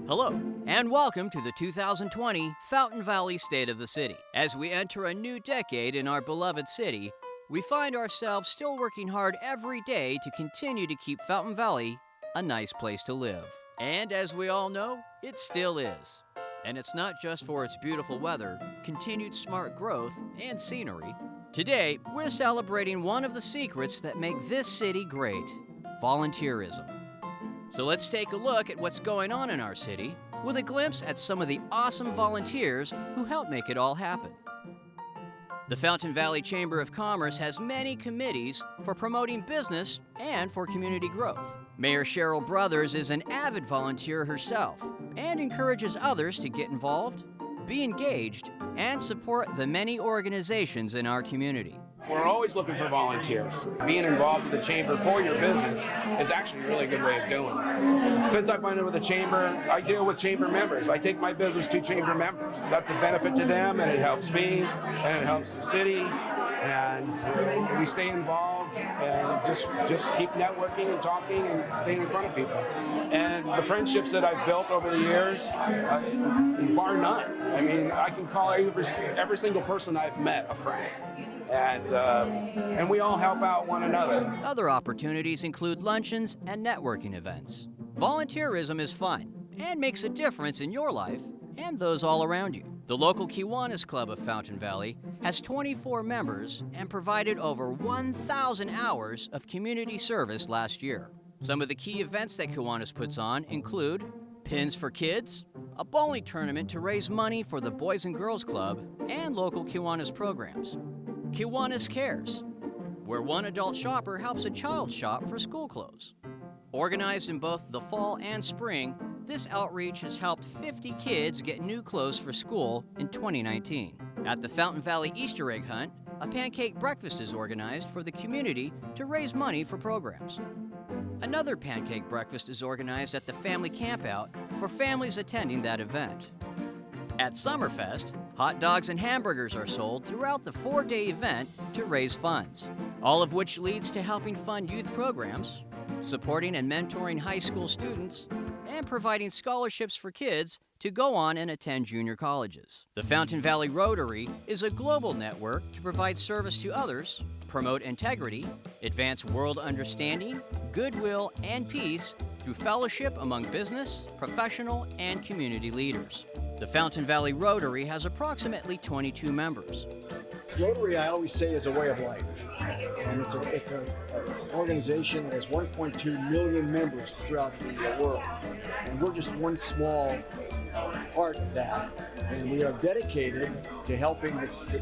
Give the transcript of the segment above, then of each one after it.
Hello, and welcome to the 2020 Fountain Valley State of the City. As we enter a new decade in our beloved city, we find ourselves still working hard every day to continue to keep Fountain Valley a nice place to live. And as we all know, it still is. And it's not just for its beautiful weather, continued smart growth, and scenery. Today, we're celebrating one of the secrets that make this city great: volunteerism. So let's take a look at what's going on in our city with a glimpse at some of the awesome volunteers who help make it all happen. The Fountain Valley Chamber of Commerce has many committees for promoting business and for community growth. Mayor Cheryl Brothers is an avid volunteer herself and encourages others to get involved, be engaged, and support the many organizations in our community. We're always looking for volunteers. Being involved with the Chamber for your business is actually a really good way of doing it. Since I've been with the Chamber, I deal with Chamber members. I take my business to Chamber members. That's a benefit to them, and it helps me, and it helps the city, and we stay involved and just keep networking and talking and staying in front of people. And the friendships that I've built over the years is bar none. I mean, I can call every single person I've met a friend. And we all help out one another. Other opportunities include luncheons and networking events. Volunteerism is fun and makes a difference in your life and those all around you. The local Kiwanis Club of Fountain Valley has 24 members and provided over 1,000 hours of community service last year. Some of the key events that Kiwanis puts on include Pins for Kids, a bowling tournament to raise money for the Boys and Girls Club, and local Kiwanis programs. Kiwanis Kares, where one adult shopper helps a child shop for school clothes. Organized in both the fall and spring, this outreach has helped 50 kids get new clothes for school in 2019. At the Fountain Valley Easter Egg Hunt, a pancake breakfast is organized for the community to raise money for programs. Another pancake breakfast is organized at the Family Campout for families attending that event. At SummerFest, hot dogs and hamburgers are sold throughout the 4-day event to raise funds, all of which leads to helping fund youth programs, supporting and mentoring high school students, and providing scholarships for kids to go on and attend junior colleges. The Fountain Valley Rotary is a global network to provide service to others, promote integrity, advance world understanding, goodwill, and peace through fellowship among business, professional, and community leaders. The Fountain Valley Rotary has approximately 22 members. Rotary, I always say, is a way of life, and it's an organization that has 1.2 million members throughout the world, and we're just one small part of that, and we are dedicated to helping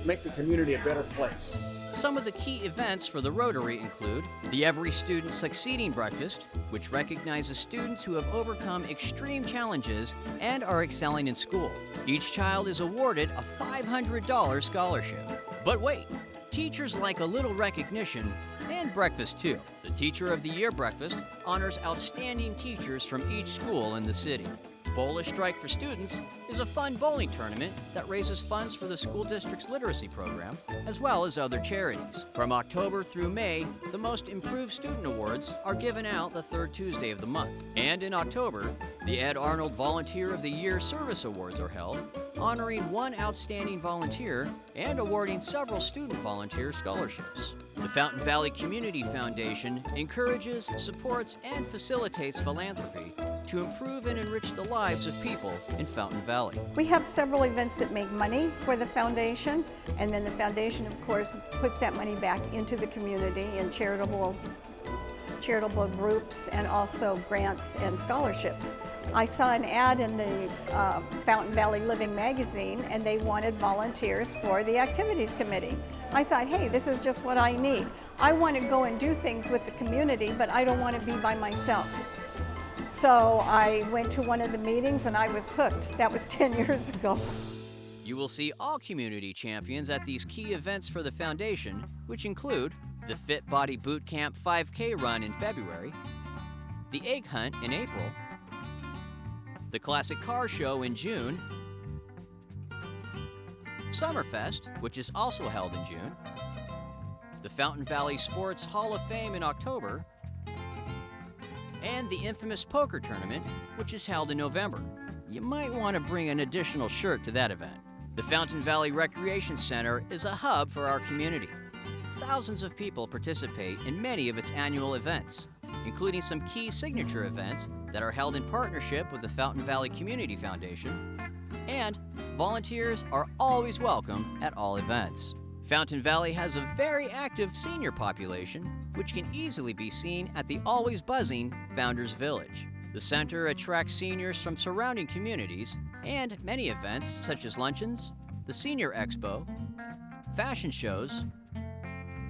make the community a better place. Some of the key events for the Rotary include the Every Student Succeeding Breakfast, which recognizes students who have overcome extreme challenges and are excelling in school. Each child is awarded a $500 scholarship. But wait, teachers like a little recognition and breakfast too. The Teacher of the Year breakfast honors outstanding teachers from each school in the city. Bowl a Strike for Students is a fun bowling tournament that raises funds for the school district's literacy program, as well as other charities. From October through May, the Most Improved Student Awards are given out the third Tuesday of the month. And in October, the Ed Arnold Volunteer of the Year Service Awards are held, honoring one outstanding volunteer and awarding several student volunteer scholarships. The Fountain Valley Community Foundation encourages, supports, and facilitates philanthropy to improve and enrich the lives of people in Fountain Valley. We have several events that make money for the foundation, and then the foundation, of course, puts that money back into the community in charitable groups and also grants and scholarships. I saw an ad in the Fountain Valley Living magazine, and they wanted volunteers for the activities committee. I thought, hey, this is just what I need. I want to go and do things with the community, but I don't want to be by myself. So I went to one of the meetings and I was hooked. That was 10 years ago. You will see all community champions at these key events for the foundation, which include the Fit Body Boot Camp 5K run in February, the Egg Hunt in April, the Classic Car Show in June, SummerFest, which is also held in June, the Fountain Valley Sports Hall of Fame in October, and the infamous poker tournament, which is held in November. you might want to bring an additional shirt to that event. The Fountain Valley Recreation Center is a hub for our community. Thousands of people participate in many of its annual events, including some key signature events that are held in partnership with the Fountain Valley Community Foundation, and volunteers are always welcome at all events. Fountain Valley has a very active senior population, which can easily be seen at the always buzzing Founders Village. The center attracts seniors from surrounding communities, and many events such as luncheons, the Senior Expo, fashion shows,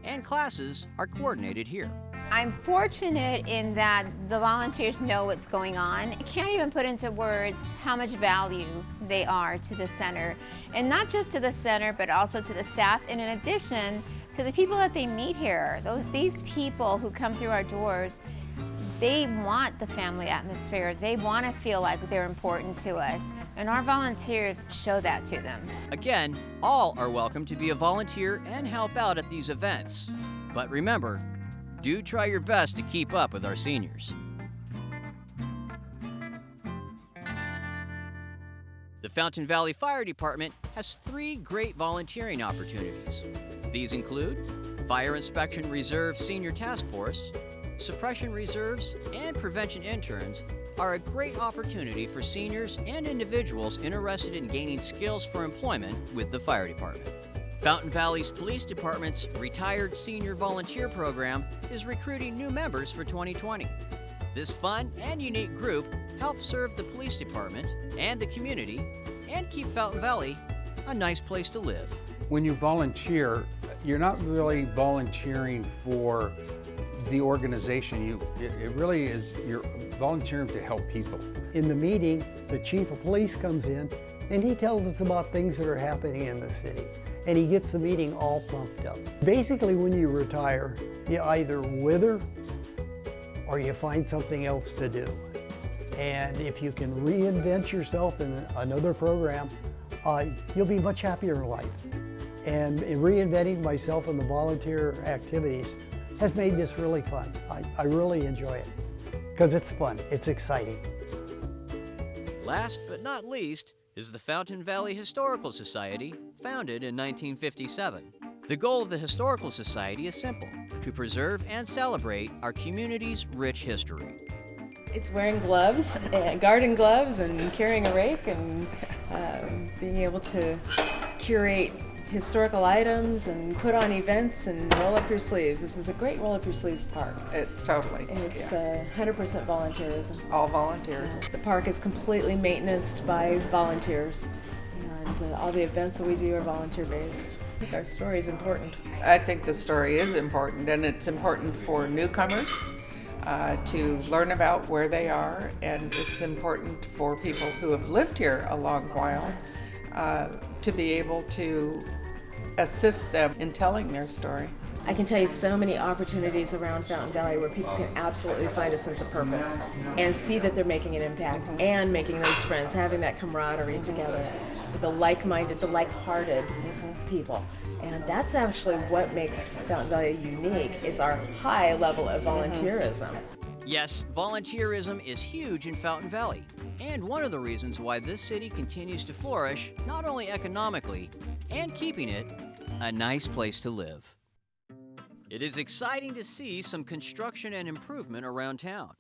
and classes are coordinated here. I'm fortunate in that the volunteers know what's going on. I can't even put into words how much value they are to the center. And not just to the center, but also to the staff, and in addition to the people that they meet here. These people who come through our doors, they want the family atmosphere. They want to feel like they're important to us. And our volunteers show that to them. Again, all are welcome to be a volunteer and help out at these events. But remember, do try your best to keep up with our seniors. The Fountain Valley Fire Department has 3 great volunteering opportunities. These include Fire Inspection Reserve Senior Task Force, Suppression Reserves, and Prevention Interns are a great opportunity for seniors and individuals interested in gaining skills for employment with the fire department. Fountain Valley's Police Department's Retired Senior Volunteer Program is recruiting new members for 2020. This fun and unique group helps serve the police department and the community and keep Fountain Valley a nice place to live. When you volunteer, you're not really volunteering for the organization. It really is, you're volunteering to help people. In the meeting, the chief of police comes in and he tells us about things that are happening in the city. And he gets the meeting all pumped up. Basically, when you retire, you either wither or you find something else to do. And if you can reinvent yourself in another program, you'll be much happier in life. And in reinventing myself in the volunteer activities has made this really fun. I really enjoy it because it's fun, it's exciting. Last but not least is the Fountain Valley Historical Society, founded in 1957. The goal of the Historical Society is simple: to preserve and celebrate our community's rich history. It's wearing gloves, garden gloves, and carrying a rake, and being able to curate historical items and put on events and roll up your sleeves. This is a great roll up your sleeves park. It's totally. It's 100% volunteerism. All volunteers. The park is completely maintained by volunteers, and all the events that we do are volunteer based. I think our story is important. I think the story is important, and it's important for newcomers to learn about where they are, and it's important for people who have lived here a long while to be able to assist them in telling their story. I can tell you so many opportunities around Fountain Valley where people can absolutely find a sense of purpose and see that they're making an impact and making those friends, having that camaraderie together with the like-minded, the like-hearted people. And that's actually what makes Fountain Valley unique, is our high level of volunteerism. Yes, volunteerism is huge in Fountain Valley, and one of the reasons why this city continues to flourish, not only economically, and keeping it a nice place to live. It is exciting to see some construction and improvement around town.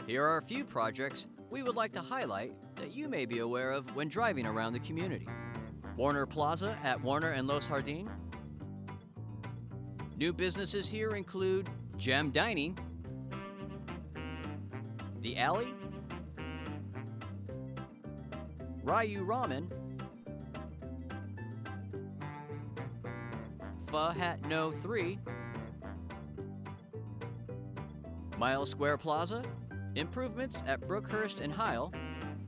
Here are a few projects we would like to highlight that you may be aware of when driving around the community. Warner Plaza at Warner and Los Jardín. New businesses here include Gem Dining, The Alley, RYU Ramen, Pho Hat No 3, Mile Square Plaza, improvements at Brookhurst and Heil.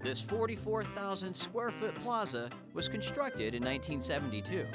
This 44,000 square foot plaza was constructed in 1972.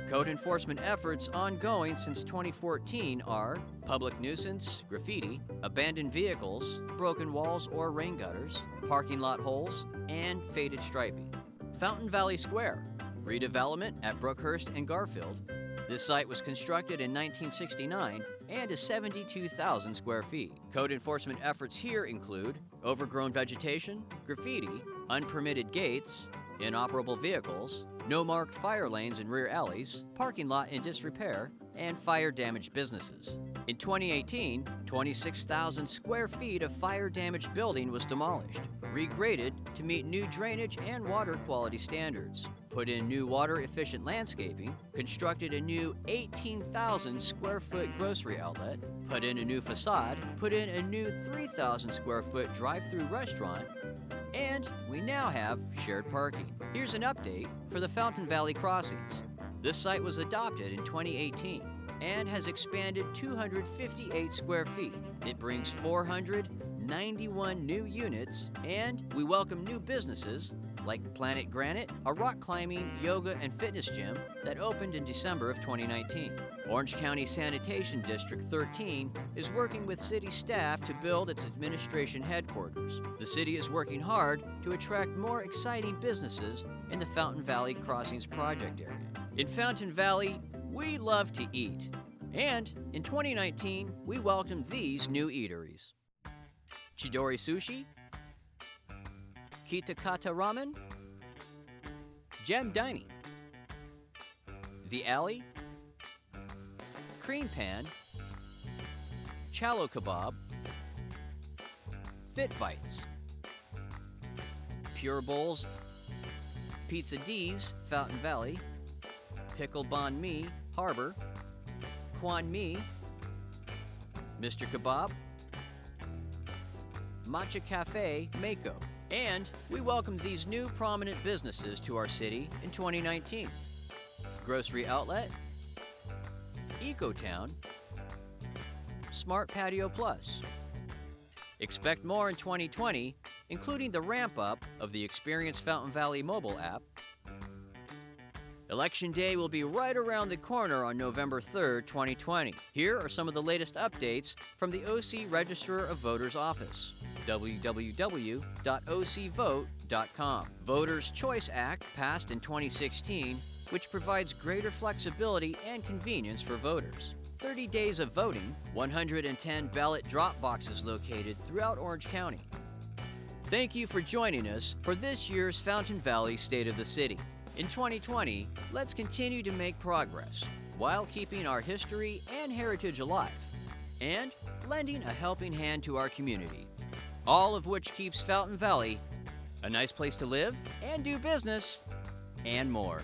Code enforcement efforts ongoing since 2014 are public nuisance, graffiti, abandoned vehicles, broken walls or rain gutters, parking lot holes, and faded striping. Fountain Valley Square, redevelopment at Brookhurst and Garfield. This site was constructed in 1969 and is 72,000 square feet. Code enforcement efforts here include overgrown vegetation, graffiti, unpermitted gates, inoperable vehicles, no marked fire lanes and rear alleys, parking lot in disrepair, and fire-damaged businesses. In 2018, 26,000 square feet of fire-damaged building was demolished, regraded to meet new drainage and water quality standards, put in new water-efficient landscaping, constructed a new 18,000 square foot grocery outlet, put in a new facade, put in a new 3,000 square foot drive-through restaurant, and we now have shared parking. Here's an update for the Fountain Valley Crossings. This site was adopted in 2018 and has expanded 258 square feet. It brings 491 new units, and we welcome new businesses like Planet Granite, a rock climbing, yoga, and fitness gym that opened in December of 2019. Orange County Sanitation District 13 is working with city staff to build its administration headquarters. The city is working hard to attract more exciting businesses in the Fountain Valley Crossings project area. In Fountain Valley, we love to eat. And in 2019, we welcomed these new eateries: CHIDORI Sushi, Kiwanis Ramen, Gem Dining, The Alley, Cream Pan, CHELO KEBAP, Fit Bites, Pure Bowls, Pizza D's, Fountain Valley, Pickle Banh Mi, Harbor, Kwan Mi, Mr. Kebab, Matcha Cafe, MAIKO. And we welcomed these new prominent businesses to our city in 2019. Grocery Outlet, EcoTown, Smart Patio Plus. Expect more in 2020, including the ramp-up of the Experience Fountain Valley mobile app. Election Day will be right around the corner on November 3rd, 2020. Here are some of the latest updates from the OC Registrar of Voters office, www.ocvote.com. Voters' Choice Act passed in 2016, which provides greater flexibility and convenience for voters. 30 days of voting, 110 ballot drop boxes located throughout Orange County. Thank you for joining us for this year's Fountain Valley State of the City. In 2020, let's continue to make progress while keeping our history and heritage alive and lending a helping hand to our community, all of which keeps Fountain Valley a nice place to live and do business and more.